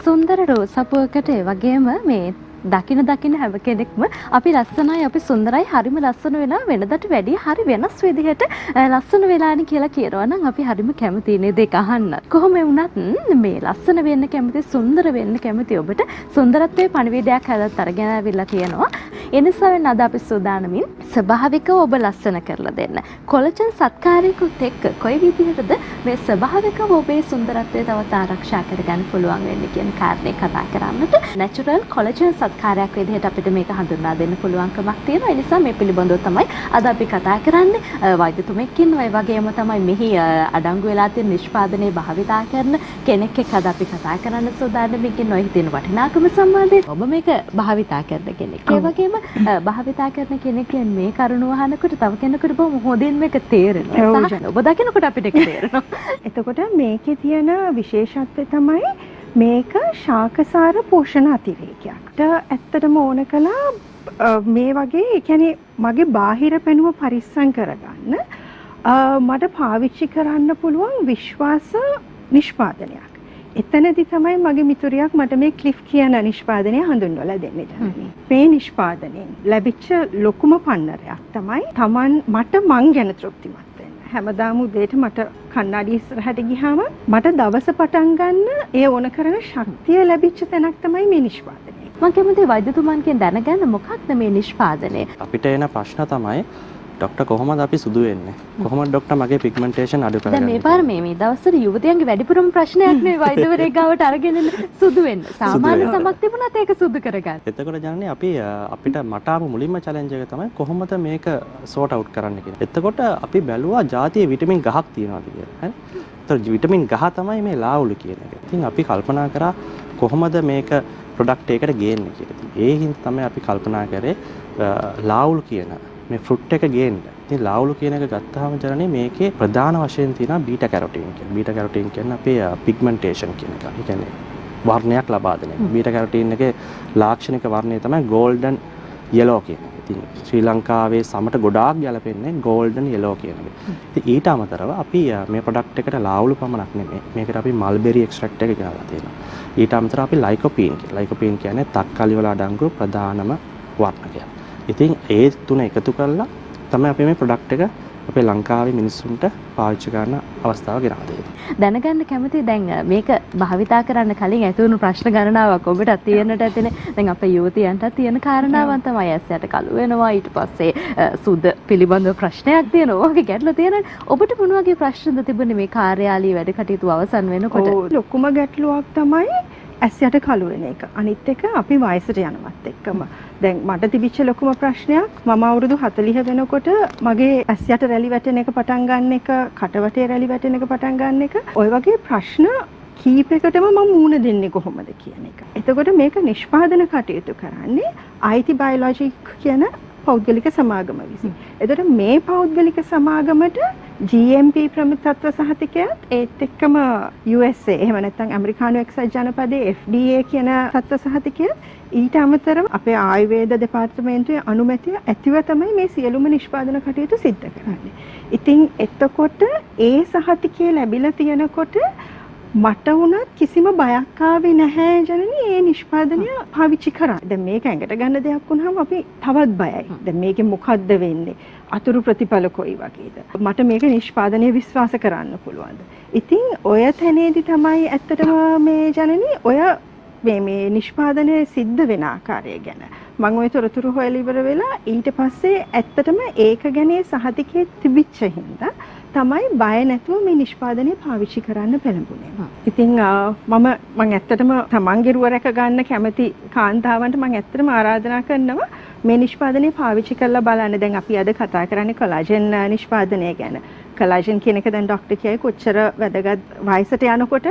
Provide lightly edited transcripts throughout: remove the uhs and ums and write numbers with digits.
සුන්දර රෝසපුවකට ඒ වගේම මේ දකින හැම කෙනෙක්ම අපි ලස්සනයි අපි සුන්දරයි හරිම ලස්සන වෙලා වෙනදට වැඩිය හරි වෙනස් විදිහට ලස්සන වෙලානේ කියලා කියනවා නම් අපි හරිම කැමතියි නේද ඒක අහන්න. කොහොම වුණත් මේ ලස්සන වෙන්න කැමති සුන්දර වෙන්න කැමති ඔබට සුන්දරත්වයේ පණිවිඩයක් හදලා අරගෙන ආවිල්ලා තියෙනවා. ඒ නිසා වෙන අද අපි සූදානමින් ස්වභාවිකව ඔබ ලස්සන කරලා දෙන්න. කොලජන් සත්කාරයකුත් එක්ක කොයි විදිහටද මේ ස්වභාවිකව ඔබේ සුන්දරත්වය තවත් ආරක්ෂා කරගන්න පුළුවන් වෙන්නේ කියන කාරණේ කතා කරන්නට නැචරල් කොලජන් සත්කාරයක් විදිහට අපිට මේක හඳුන්වා දෙන්න පුළුවන්කමක් තියෙනවා. ඒ නිසා මේ පිළිබඳව තමයි අද අපි කතා කරන්නේ. වෛද්‍යතුමෙක් ඉන්නවා. ඒ වගේම තමයි මෙහි අඩංගු වෙලා තියෙන නිෂ්පාදනයේ භාවිතා කරන කෙනෙක් එක්ක අද අපි කතා කරන්න සූදානම් වෙන්නේ. ඔය හිතෙන වටිනාකම සම්බන්ධයෙන් ඔබ මේක භාවිතා කරන කෙනෙක්. ඒ වගේම භාවිතා කරන කෙනෙක්ගෙන් මේ කරුණු අහනකොට තව කෙනෙකුට බොහොම හොඳින් මේක තේරෙනවා. ඔබ දකිනකොට අපිට ඒක තේරෙනවා. එතකොට මේකේ තියෙන විශේෂත්වය තමයි මේක ශාකසාර පෝෂණ අතිරේකයක්. ඇත්තටම ඕන කළා මේ වගේ ඒ කියන්නේ මගේ බාහිර පෙනුම පරිස්සම් කරගන්න මට පාවිච්චි කරන්න පුළුවන් විශ්වාස නිෂ්පාදනයක්. එතනදි තමයි මගේ මිතුරියක් මට මේ ක්ලිෆ් කියන නිෂ්පාදනය හඳුන්වලා දෙන්නේ. මේ නිෂ්පාදනයෙන් ලැබිච්ච ලොකුම පන්නරයක් තමයි Taman මට මං ගැන තෘප්තිමත් වෙන්න. හැමදාම උදේට මට කණ්ණාඩි ඉස්සරහට ගියාම මට දවස පටන් ගන්න ඒ ඕන කරන ශක්තිය ලැබිච්ච තැනක් තමයි මේ නිෂ්පාදනය. මම කැමති වෛද්‍යතුමන්ගෙන් දැනගන්න මොකක්ද මේ නිෂ්පාදනය? අපිට එන ප්‍රශ්න තමයි ડોක්ටර් කොහොමද අපි සුදු වෙන්නේ? කොහොමද ડોක්ටර් මගේ පිග්මන්ටේෂන් අඩු කරගන්නේ? දැන් මේ පාර මේ දවස්වල යුවතියන්ගේ වැඩිපුරම ප්‍රශ්නයක් නේ වෛද්‍යවරයෙක් ගාවට අරගෙන සුදු වෙන්න. සාමාන්‍ය සමක් තිබුණත් ඒක සුදු කරගන්න. එතකොට ජනනේ අපිට මට ආපු මුලින්ම චැලෙන්ජ් එක තමයි කොහොමද මේක සෝට් අවුට් කරන්න කියලා. එතකොට අපි බැලුවා ජාතිය විටමින් ගහක් තියෙනවාද කියලා. හරි. ඒතර විටමින් ගහ තමයි මේ ලාවුලු කියන එක. ඉතින් අපි කල්පනා කරා කොහොමද මේක ප්‍රොඩක්ට් එකකට ගේන්නේ කියලා. ඒ හින්දා තමයි අපි කල්පනා කරේ ලාවුලු කියන මේ ෆෘට් එක ගේන්න. ඉතින් ලාවුලු කියන එක ගත්තාම ජනනේ මේකේ ප්‍රධාන වශයෙන් තියෙනවා බීටා කැරොටින් කියන. බීටා කැරොටින් කියන්නේ අපේ පිග්මන්ටේෂන් කියන එක. ඒ කියන්නේ වර්ණයක් ලබා දෙන එක. බීටා කැරොටින් එකේ ලාක්ෂණික වර්ණය තමයි ගෝල්ඩන් යෙලෝ කියන එක. ඉතින් ශ්‍රී ලංකාවේ සමට ගොඩාක් ගැලපෙන්නේ ගෝල්ඩන් යෙලෝ කියන එක. ඉතින් ඊට අමතරව අපි මේ ප්‍රොඩක්ට් එකට ලාවුලු පමණක් නෙමෙයි. මේකට අපි මල්බෙරි එක්ස්ට්‍රැක්ට් එක ගෙනල්ලා තියෙනවා. ඊට අමතරව අපි ලයිකෝපීන් කියන්නේ තක්කලි වල අඩංගු ප්‍රධානම වර්ණකයක්. ඉතින් ඒ තුන එකතු කරලා තමයි අපි මේ ප්‍රොඩක්ට් එක අපේ ලංකාවේ මිනිස්සුන්ට පාවිච්චි කරන අවස්ථාව ගෙනල්ලා දෙන්නේ. දැනගන්න කැමතියි දැන් මේක භාවිතා කරන්න කලින් ඇති වුණු ප්‍රශ්න ගණනාවක් ඔබට තියෙන්නට ඇතිනේ. දැන් අපේ යුවතියන්ට තියෙන කාරණාවන් තමයි ඇස්සට කළු වෙනවා ඊට පස්සේ සුද පිළිබඳව ප්‍රශ්නයක් තියෙනවා. ඔයගේ ගැටලු තියෙනනේ. ඔබට මොන වගේ ප්‍රශ්නද තිබුණේ මේ කාර්යාලීය වැඩ කටයුතු අවසන් වෙනකොට? ලොකුම ගැටලුවක් තමයි ඇස් යට කළු වෙන එක. අනිත් එක අපි වයසට යනවත් එක්කම. දැන් මට තිබිච්ච ලොකුම ප්‍රශ්නයක් මම අවුරුදු 40 වෙනකොට මගේ ඇස් යට රැලි වැටෙන එක පටන් ගන්න එක, කටවටේ රැලි වැටෙන එක පටන් ගන්න එක, ওই වගේ ප්‍රශ්න කීපයකටම මම මුහුණ දෙන්නේ කොහොමද කියන එක. එතකොට මේක නිෂ්පාදන කටයුතු කරන්නේ IT බයොලොජි කියන පෞද්ගලික සමාගම විසින්. එතකොට මේ පෞද්ගලික සමාගමට GMP ප්‍රමිතත්ව සහතිකයත් ඒත් එක්කම USA එහෙම නැත්නම් ඇමරිකානු එක්සත් ජනපදයේ FDA කියන තත්ත්ව සහතිකයත් ඊට අමතරව අපේ ආයුර්වේද දෙපාර්තමේන්තුවේ අනුමැතිය ඇතිව තමයි මේ සියලුම නිෂ්පාදන කටයුතු සිද්ධ කරන්නේ. ඉතින් එතකොට ඒ සහතිකය ලැබිලා තියෙනකොට මට වුණත් කිසිම බයක් ආවේ නැහැ ජනනී මේ නිෂ්පාදනය පාවිච්චි කරා. දැන් මේක ඇඟට ගන්න දෙයක් වුණාම අපි තවත් බයයි. දැන් මේකේ මොකද්ද වෙන්නේ? අතුරු ප්‍රතිඵල කොයි වගේද? මට මේක නිෂ්පාදනයේ විශ්වාස කරන්න පුළුවන්ද? ඉතින් ඔය තැනේදී තමයි ඇත්තටම මේ ජනනී ඔය මේ නිෂ්පාදනයේ සිද්ධ වෙන ආකාරය ගැන මම ওই තොරතුරු හොයලා ඉවර වෙලා ඊට පස්සේ ඇත්තටම ඒක ගැන සහතිකයේ තිබිච්ච හින්දා තමයි බය නැතුව මේ නිෂ්පාදනය පාවිච්චි කරන්න පෙළඹුණේ. ඉතින් මම ඇත්තටම තමන්ගේ රුව රැක ගන්න කැමති කාන්තාවන්ට මම ඇත්තටම ආරාධනා කරනවා මේ නිෂ්පාදනය පාවිච්චි කරලා බලන්න. දැන් අපි අද කතා කරන්නේ කොලාජන් නිෂ්පාදනය ගැන. කොලාජන් කියන එක දැන් ડોක්ටර් කියයි කොච්චර වැදගත් වයසට යනකොට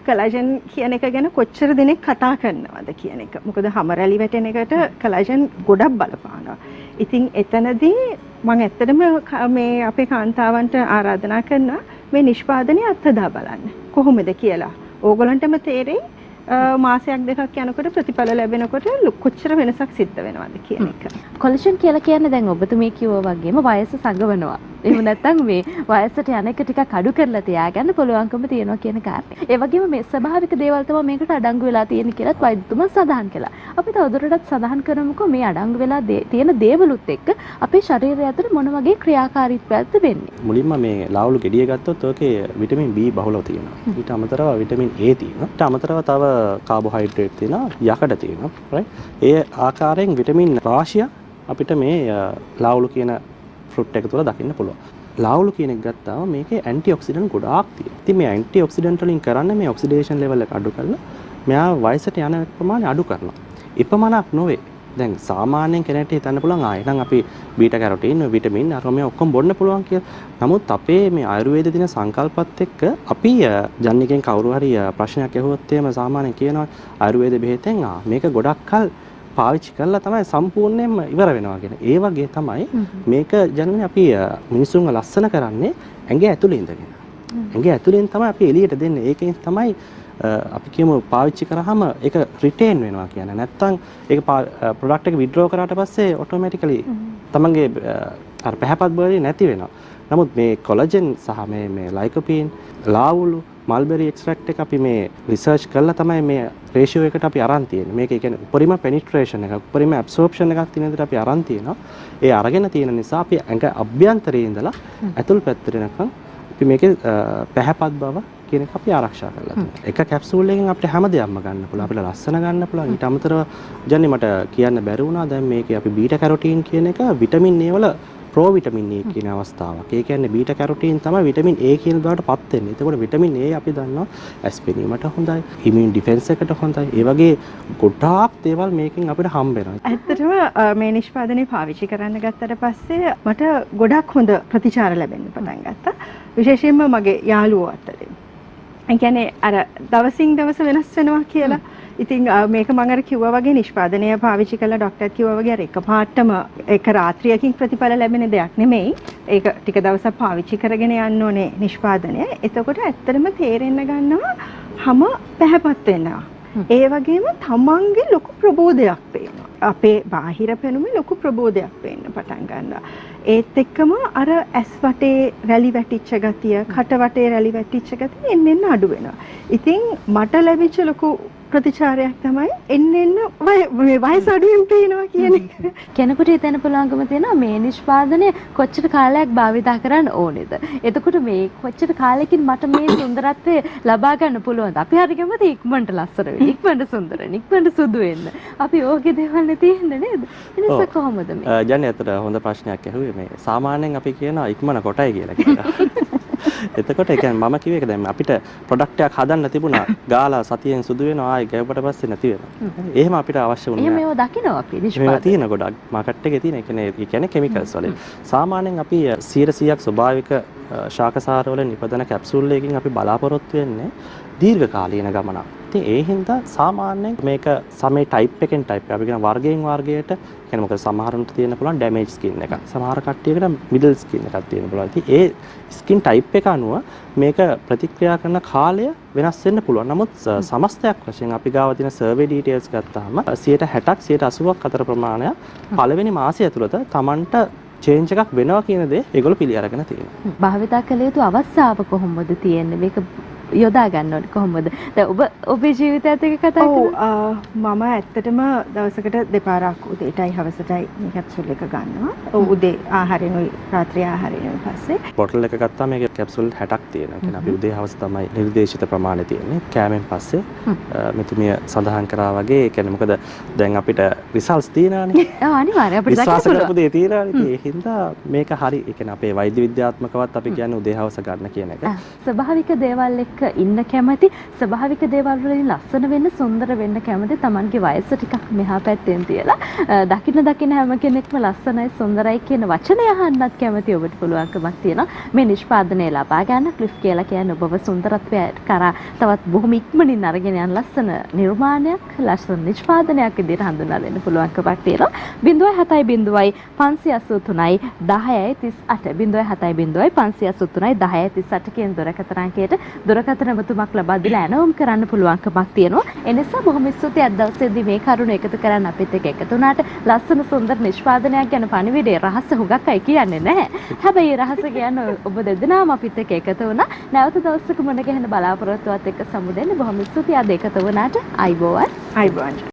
කොලාජන් කියන එක ගැන කොච්චර දෙනෙක් කතා කරනවද කියන එක. මොකද හැම රැලි වැටෙන එකට කොලාජන් ගොඩක් බලපානවා. ඉතින් එතනදී මම ඇත්තටම මේ අපේ කාන්තාවන්ට ආරාධනා කරනවා මේ නිෂ්පාදනය අත්දැක බලන්න. කොහොමද කියලා. ඕගොල්ලන්ටම තේරෙයි මාසයක් දෙකක් යනකොට ප්‍රතිඵල ලැබෙනකොට කොච්චර වෙනසක් සිද්ධ වෙනවද කියන එක. කොලෙජන් කියලා කියන්නේ දැන් ඔබතුමී කිව්වා වගේම වයස සංගවනවා. එහෙම නැත්නම් මේ වයසට යන එක ටිකක් අඩු කරලා තියාගන්න පුළුවන්කම තියෙනවා කියන කාරණේ. ඒ වගේම මේ ස්වභාවික දේවල් තමයි මේකට අඩංගු වෙලා තියෙන කියලාත් වෛද්‍යතුමා සඳහන් කළා. අපි තවදුරටත් සඳහන් කරමුකෝ මේ අඩංගු වෙලා තියෙන දේවලුත් එක්ක අපේ ශරීරය ඇතුළේ මොන වගේ ක්‍රියාකාරීත්වයක්ද වෙන්නේ. මුලින්ම මේ ලාවුළු ගෙඩිය ගත්තොත් ඔකේ විටමින් B බහුලව තියෙනවා. ඊට අමතරව විටමින් A තියෙනවා. ඊට අමතරව තව කාබෝහයිඩ්‍රේට් තියෙනවා, යකඩ තියෙනවා. රයිට්. ඒ ආකාරයෙන් විටමින් රාශියක් අපිට මේ ලාවුළු කියන ෆෘට් එක තුළ දකින්න පුළුවන්. ලාවුළු කියන එක ගත්තාම මේකේ ඇන්ටිඔක්සිඩන්ට් ගොඩාක් තියෙනවා. ඉතින් මේ ඇන්ටිඔක්සිඩන්ට් වලින් කරන්නේ මේ ඔක්සිඩේෂන් ලෙවල් එක අඩු කරලා මෙයා වයසට යන ප්‍රමාණය අඩු කරනවා. ඉපමණක් නොවේ. දැන් සාමාන්‍යයෙන් කෙනෙක්ට හිතන්න පුළුවන් එහෙනම් අපි බීටා කැරොටින් විටමින් අරම ඔක්කොම බොන්න පුළුවන් කියලා. නමුත් අපේ මේ ආයුර්වේද දින සංකල්පත් එක්ක අපි ජන්නිකෙන් කවුරු හරි ප්‍රශ්නයක් අහුවොත් එහෙම සාමාන්‍යයෙන් කියනවා ආයුර්වේද බෙහෙතෙන් මේක ගොඩක් කල් පාවිච්චි කරලා තමයි සම්පූර්ණයෙන්ම ඉවර වෙනවා කියන. ඒ වගේ තමයි මේක ජනනේ අපි මිනිසුන්ව ලස්සන කරන්නේ ඇඟ ඇතුලේ ඉඳගෙන. ඇඟ ඇතුලෙන් තමයි අපි එළියට දෙන්නේ. ඒකෙන් තමයි අපි කියමු පාවිච්චි කරාම ඒක රිටේන් වෙනවා කියන්නේ. නැත්තම් ඒක ප්‍රොඩක්ට් එක විඩ්‍රෝ කරාට පස්සේ ඔටෝමැටිකලි තමන්ගේ අර පැහැපත් බව නැති වෙනවා. නමුත් මේ කොලජන් සහ මේ ලයිකෝපීන්, ලාවුළු, මල්බෙරි එක්ස්ට්‍රැක්ට් එක අපි මේ රිසර්ච් කරලා තමයි මේ රේෂියෝ එකට අපි අරන් තියෙන්නේ. මේක කියන්නේ උපරිම පෙනිට්‍රේෂන් එකක්, උපරිම ඇබ්සෝප්ෂන් එකක් තියෙන විදිහට අපි අරන් තියෙනවා. ඒ අරගෙන තියෙන නිසා අපි ඇඟ අභ්‍යන්තරයේ ඉඳලා ඇතුල් පැත්තට යනකම් අපි මේකේ පැහැපත් බව කියන එක අපි ආරක්ෂා කරලා තියෙනවා. එක කැප්සූල් එකකින් අපිට හැම දෙයක්ම ගන්න පුළුවන්. අපිට ලස්සන ගන්න පුළුවන්. ඊට අමතරව ජන්නේ මට කියන්න බැරි වුණා දැන් මේකේ අපි බීටා කැරොටින් කියන එක විටමින් A වල ප්‍රෝ විටමින් A කියන අවස්ථාවක්. ඒ කියන්නේ බීටා කැරොටින් තමයි විටමින් A කියන බවට පත් වෙන්නේ. එතකොට විටමින් A අපි දන්නවා ඇස් පෙනීමට හොඳයි, ඉමුන් ඩිෆෙන්ස් එකට හොඳයි. ඒ වගේ ගොඩාක් දේවල් මේකෙන් අපිට හම්බ වෙනවා. ඇත්තටම මේ නිෂ්පාදනය පාවිච්චි කරන්න ගත්තට පස්සේ මට ගොඩක් හොඳ ප්‍රතිචාර ලැබෙන්න පටන් ගත්තා. විශේෂයෙන්ම මගේ යාළුවෝ අතරින්. ඒ කියන්නේ අර දවසින් දවස වෙනස් වෙනවා කියලා. ඉතින් මේක මම අර කිව්වා වගේ නිෂ්පාදනය පාවිච්චි කළා ડોක්ටර් කිව්වා වගේ අර එකපාරටම එක රාත්‍රියකින් ප්‍රතිඵල ලැබෙන දෙයක් නෙමෙයි. ඒක ටික දවසක් පාවිච්චි කරගෙන යන්න ඕනේ නිෂ්පාදනය. එතකොට ඇත්තටම තේරෙන්න ගන්නවා හැම පැහැපත් වෙනවා. ඒ වගේම තමන්ගේ ලොකු ප්‍රබෝධයක් පේනවා. අපේ බාහිර පෙනුමේ ලොකු ප්‍රබෝධයක් පේන්න පටන් ගන්නවා. ඒත් එක්කම අර ඇස් වටේ රැලි වැටිච්ච ගතිය, කට වටේ රැලි වැටිච්ච ගතිය එන්න අඩු වෙනවා. ඉතින් මට ලැබිච්ච ලොකු ප්‍රතිචාරයක් තමයි එන්න මේ වයස අඩුවෙන් පේනවා කියන එක. කෙනෙකුට හිතන්න පුළුවන්කම තියෙනවා මේ නිෂ්පාදනය කොච්චර කාලයක් භාවිතා කරන්න ඕනේද? එතකොට මේ කොච්චර කාලෙකින් මට මේ සුන්දරත්වය ලබා ගන්න පුළුවන්ද? අපි හරි කැමති ඉක්මනට ලස්සන වෙන්න, ඉක්මනට සුන්දර වෙන්න, ඉක්මනට සුදු වෙන්න. අපි ඕකේ දේවල් නේ තියෙන්නේ නේද? එනිසා කොහොමද මේ? ජන්නේ අතට හොඳ ප්‍රශ්නයක් ඇහුවේ මේ. සාමාන්‍යයෙන් අපි කියනවා ඉක්මන කොටයි කියලා. එතකොට ඒ කියන්නේ මම කිව්ව එක දැන් අපිට ප්‍රොඩක්ට් එකක් හදන්න තිබුණා ගාලා සතියෙන් සුදු වෙනවා ආයි ගැව්වට පස්සේ නැති වෙනවා. එහෙම අපිට අවශ්‍ය වුණා. එහෙම ඒව දකිනවා අපි නිෂ්පාදනය. මේවා තියෙන ගොඩක් මාකට් එකේ තියෙන. ඒ කියන්නේ කෙමිකල්ස් වලින්. සාමාන්‍යයෙන් අපි 100%ක් ස්වභාවික ශාකසාර වලින් නිපදවන කැප්සූල් එකකින් අපි බලාපොරොත්තු වෙන්නේ දීර්ඝ කාලීන ගමනක්. ඉතින් ඒ හින්දා සාමාන්‍යයෙන් මේක සමේ ටයිප් එකෙන් ටයිප් අපි කියන වර්ගයෙන් වර්ගයට කියන්නේ මොකද සමහරුන්ට තියෙන්න පුළුවන් ඩැමේජ් ස්කින් එකක්. සමහර කට්ටියකට මිඩල් ස්කින් එකක් තියෙන්න පුළුවන්. ඉතින් ඒ ස්කින් ටයිප් එක අනුව මේක ප්‍රතික්‍රියා කරන කාලය වෙනස් වෙන්න පුළුවන්. නමුත් සමස්තයක් වශයෙන් අපි ගාව තියෙන සර්වේ ඩීටේල්ස් ගත්තාම 60%ක් 80%ක් අතර ප්‍රමාණයක් පළවෙනි මාසය ඇතුළත Tamanට චේන්ජ් එකක් වෙනවා කියන දේ ඒගොල්ලෝ පිළි අරගෙන තියෙනවා. භාවිතා කළ යුතු අවස්ථාව කොහොමද තියෙන්නේ? මේක යොදා ගන්න ඕනේ කොහොමද? දැන් ඔබ ඔබේ ජීවිතයත් එක්ක කතා කරා. මම ඇත්තටම දවසකට දෙපාරක් උදේටයි හවසටයි මේ කැප්සූල් එක ගන්නවා. උදේ ආහාරෙනුයි රාත්‍රී ආහාරෙනුයි පස්සේ. බොටල් එක ගත්තාම මේකේ කැප්සූල් 60ක් තියෙනවා. කියන්නේ අපි උදේ හවස තමයි නිර්දේශිත ප්‍රමාණය තියෙන්නේ. කෑමෙන් පස්සේ මෙතුමිය සඳහන් කරා වගේ කියන්නේ මොකද දැන් අපිට රිසල්ට්ස් තියෙනවානේ. ඔව් අනිවාර්යයෙන් අපිට දකින්න පුළුවන්. විශ්වාස කරපු දේ තියෙනවානේ. ඒ හින්දා මේක හරි. ඒ කියන්නේ අපේ වෛද්‍ය විද්‍යාත්මකවත් අපි කියන්නේ උදේ හවස ගන්න කියන එක. ස්වභාවික දේවල් එක්ක ඉන්න කැමති, ස්වභාවික දේවල් වලින් ලස්සන වෙන්න, සුන්දර වෙන්න කැමති Tamanගේ වයස ටිකක් මෙහා පැත්තෙන් තියලා දකින්න හැම කෙනෙක්ම ලස්සනයි, සුන්දරයි කියන වචනය අහන්නත් කැමති ඔබට පුළුවන්කමක් තියෙනවා. මේ නිෂ්පාදනය ලබා ගන්න ක්ලිෆ් කියලා කියන්නේ ඔබව සුන්දරත්වයට කරා තවත් බොහොම ඉක්මනින් අරගෙන යන ලස්සන නිර්මාණයක්, ලස්සන නිෂ්පාදනයක් විදිහට හඳුන්වා දෙන්න පුළුවන්කමක් තියෙනවා. 070 583 1038 070 583 1038 කියන දුරකථන අංකයට දුරකථන නමතුමක් ලබා දීලා ඇනවුම් කරන්න පුළුවන්කමක් තියෙනවා. ඒ නිසා බොහොම ස්තුතියි අද දවසේදී මේ කරුණ එකතු කරන්න අපිත් එක්ක එකතු වුණාට ලස්සන සුන්දර නිෂ්පාදනයක් ගැන පණිවිඩේ රහස හුඟක් අය කියන්නේ නැහැ. හැබැයි රහස කියන්නේ ඔබ දෙදෙනාම අපිත් එක්ක එකතු වුණා. නැවත දවසක මුණ ගැහෙන බලාපොරොත්තුවත් එක්ක සමුදෙන්න බොහොම ස්තුතියි අද එකතු වුණාට. අයිබෝවන්. අයිබෝවන්.